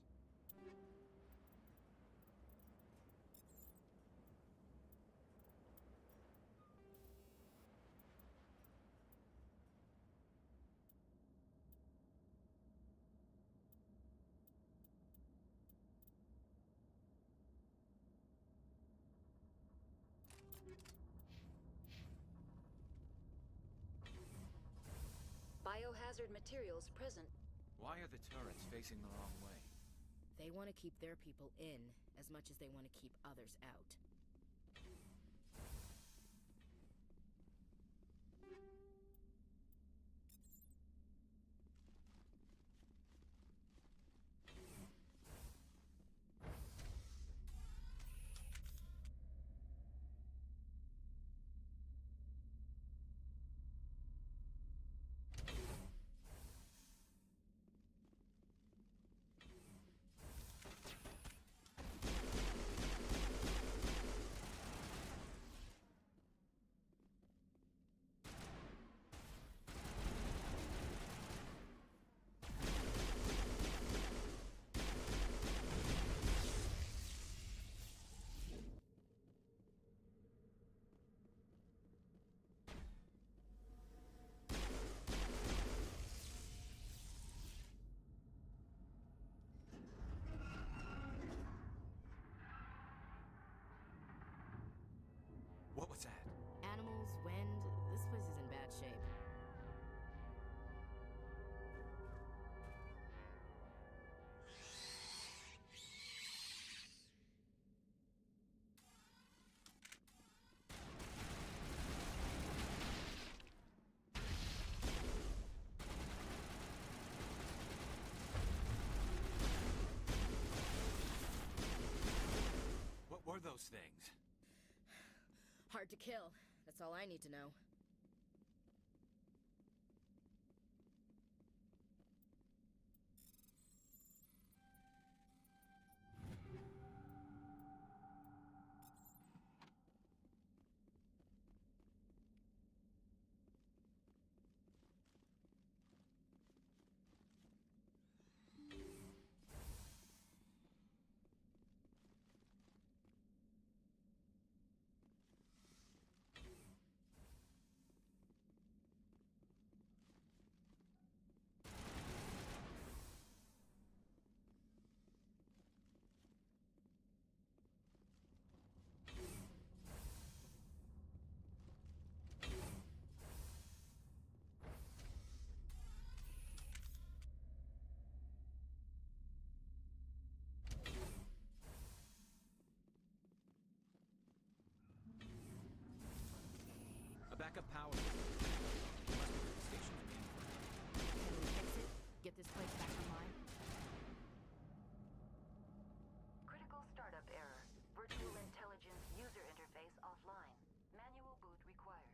Biohazard materials present. Why are the turrets facing the wrong way? They want to keep their people in as much as they want to keep others out. What was that? Animals, wind, this place is in bad shape. What were those things? Hard to kill. That's all I need to know. A backup power system. Must be the station's main frame. Can we fix it? Get this place back online? Critical startup error. Virtual intelligence user interface offline. Manual boot required.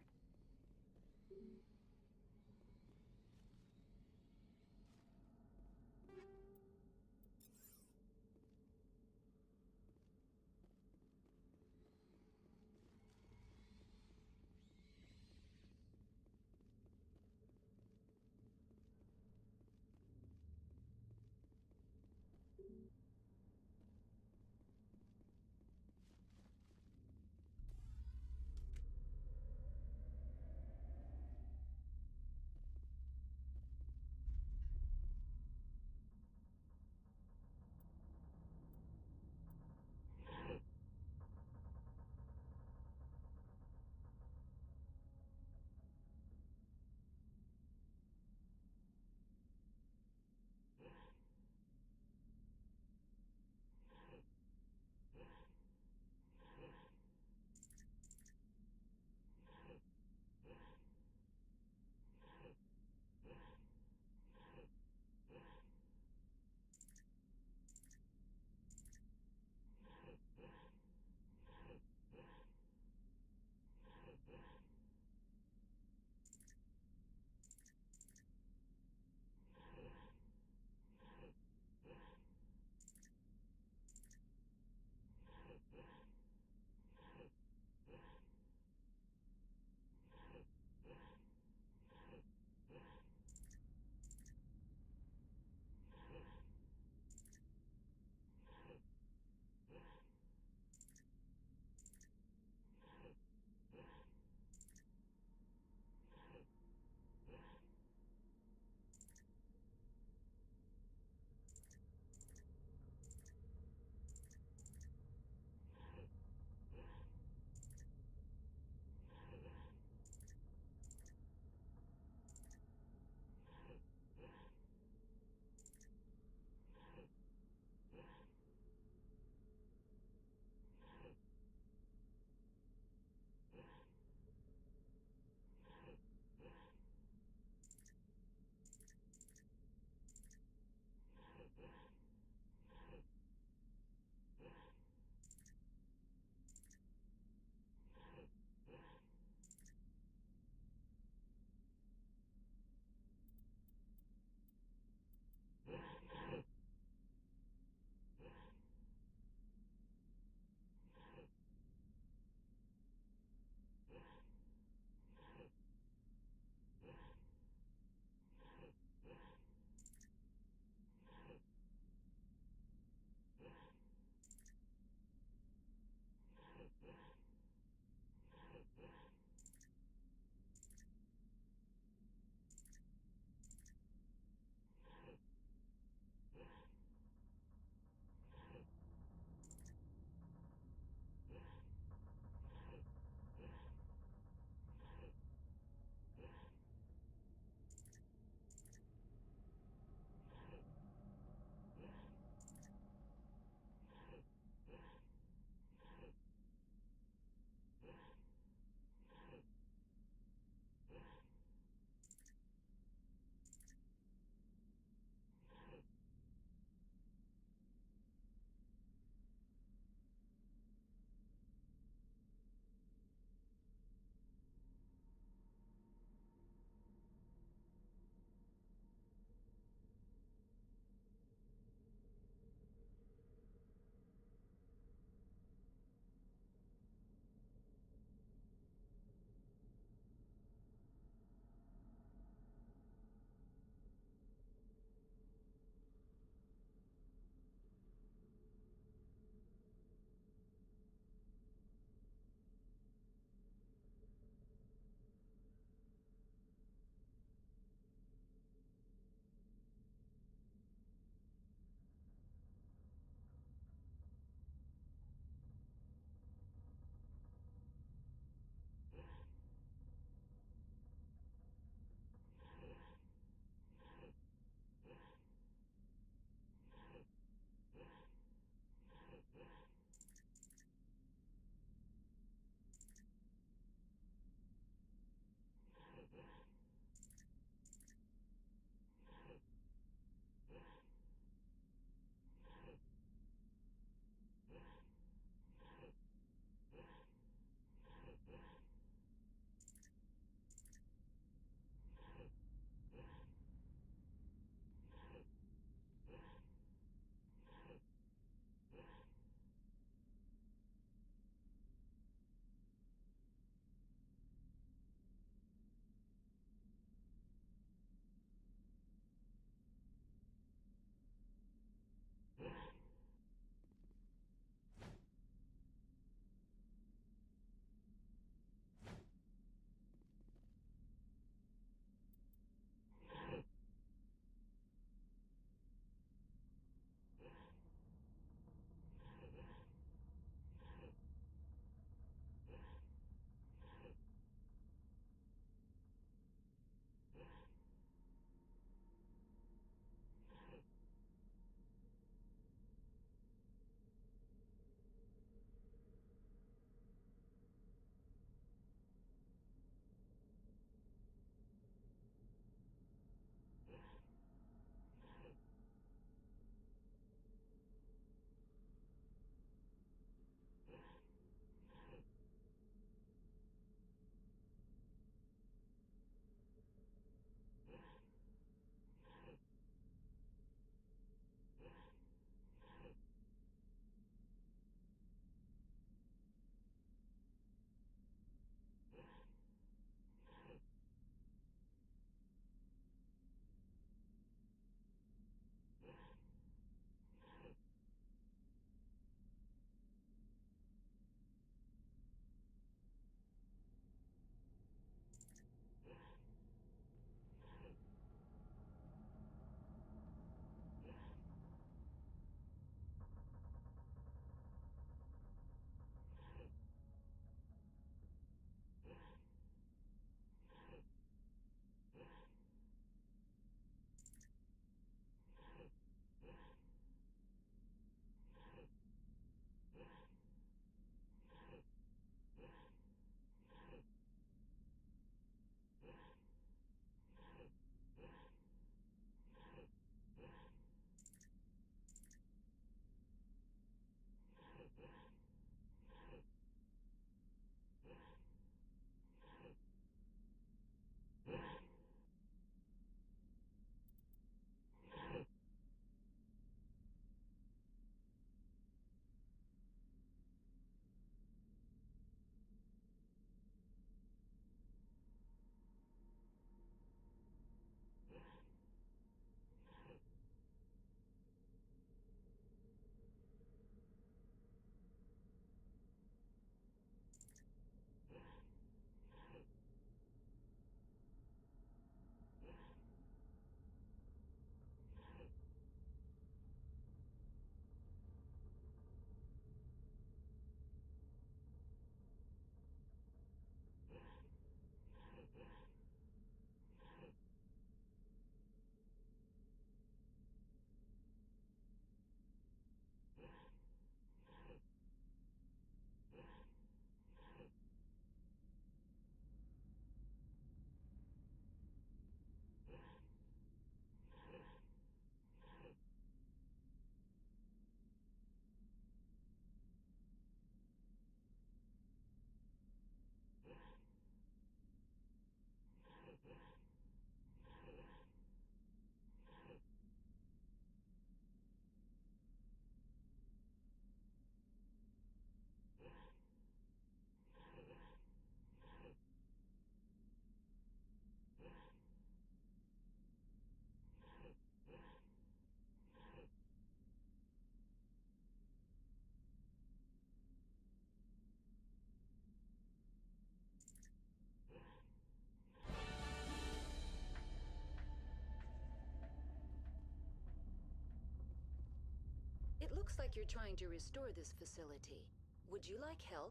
Looks like you're trying to restore this facility. Would you like help?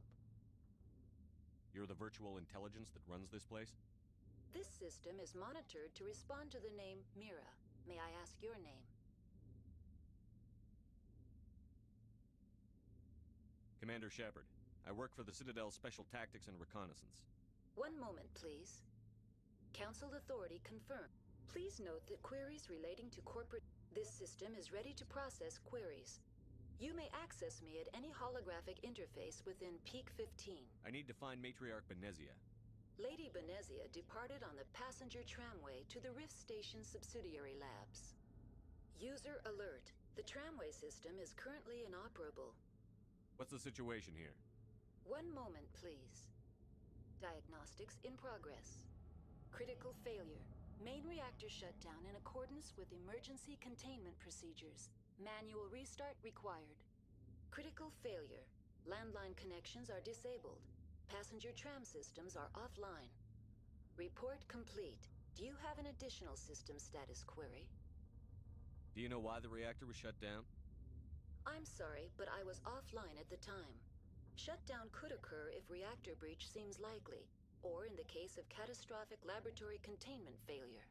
You're the virtual intelligence that runs this place? This system is monitored to respond to the name Mira. May I ask your name? Commander Shepard. I work for the Citadel's Special Tactics and Reconnaissance. One moment, please. Council authority confirmed. Please note that queries relating to corporate... This system is ready to process queries. You may access me at any holographic interface within Peak 15. I need to find Matriarch Benezia. Lady Benezia departed on the passenger tramway to the Rift Station subsidiary labs. User alert. The tramway system is currently inoperable. What's the situation here? One moment, please. Diagnostics in progress. Critical failure. Main reactor shut down in accordance with emergency containment procedures. Manual restart required. Critical failure. Landline connections are disabled. Passenger tram systems are offline. Report complete. Do you have an additional system status query? Do you know why the reactor was shut down? I'm sorry, but I was offline at the time. Shutdown could occur if reactor breach seems likely, or in the case of catastrophic laboratory containment failure.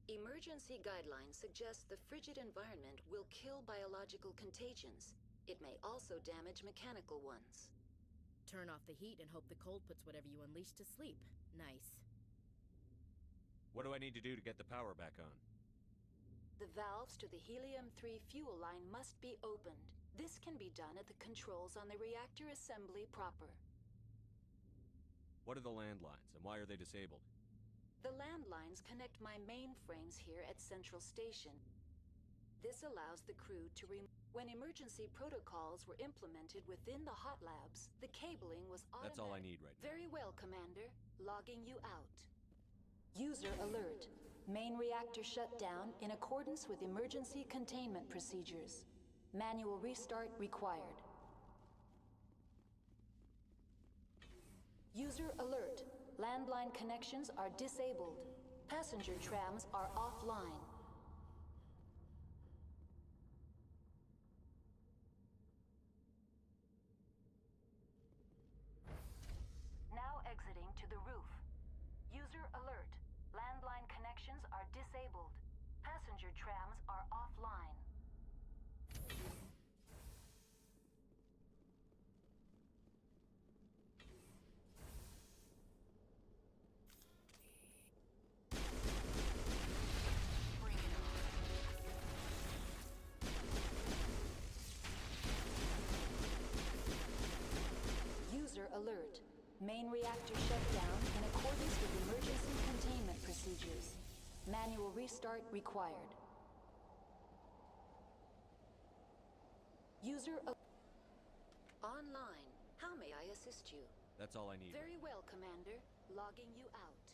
Emergency guidelines suggest the frigid environment will kill biological contagions. It may also damage mechanical ones. Turn off the heat and hope the cold puts whatever you unleash to sleep. Nice. What do I need to do to get the power back on? The valves to the helium-3 fuel line must be opened. This can be done at the controls on the reactor assembly proper. What are the landlines, and why are they disabled? The landlines connect my mainframes here at Central Station. This allows the crew to When emergency protocols were implemented within the hot labs, the cabling was automatic. That's all I need right now. Very well, Commander. Logging you out. User alert. Main reactor shut down in accordance with emergency containment procedures. Manual restart required. User alert. Landline connections are disabled. Passenger trams are offline. Now exiting to the roof. User alert. Landline connections are disabled. Passenger trams are offline. User alert. Main reactor shut down in accordance with emergency containment procedures. Manual restart required. User online. How may I assist you? That's all I need. Very well, Commander. Logging you out.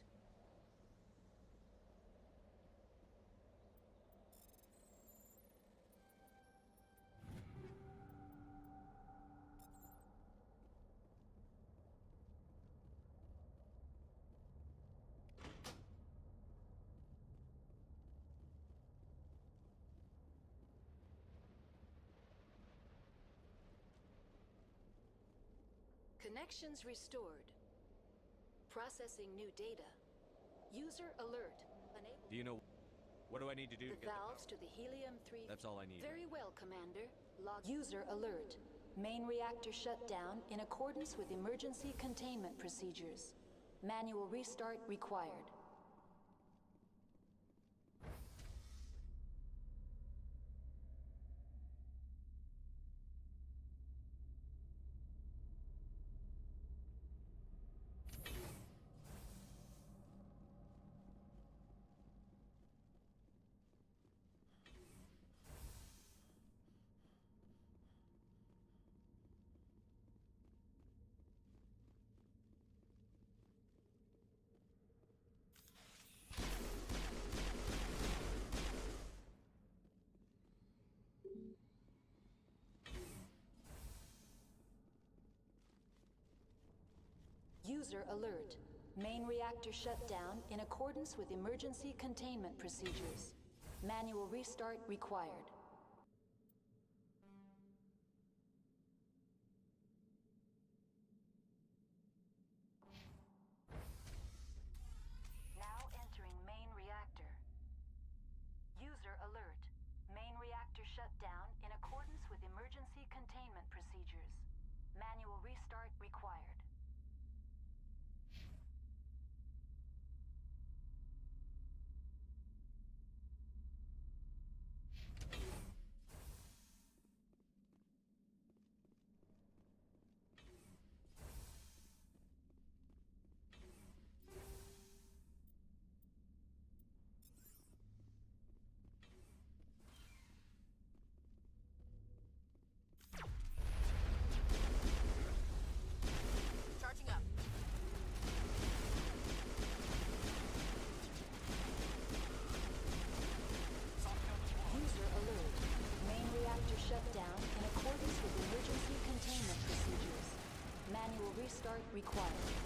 Connections restored. Processing new data. User alert. Unable. Do you know... What do I need to do to get valves to the helium-3... That's all I need. Very well, Commander. User alert. Main reactor shut down in accordance with emergency containment procedures. Manual restart required. User alert. Main reactor shut down in accordance with emergency containment procedures. Manual restart required. required.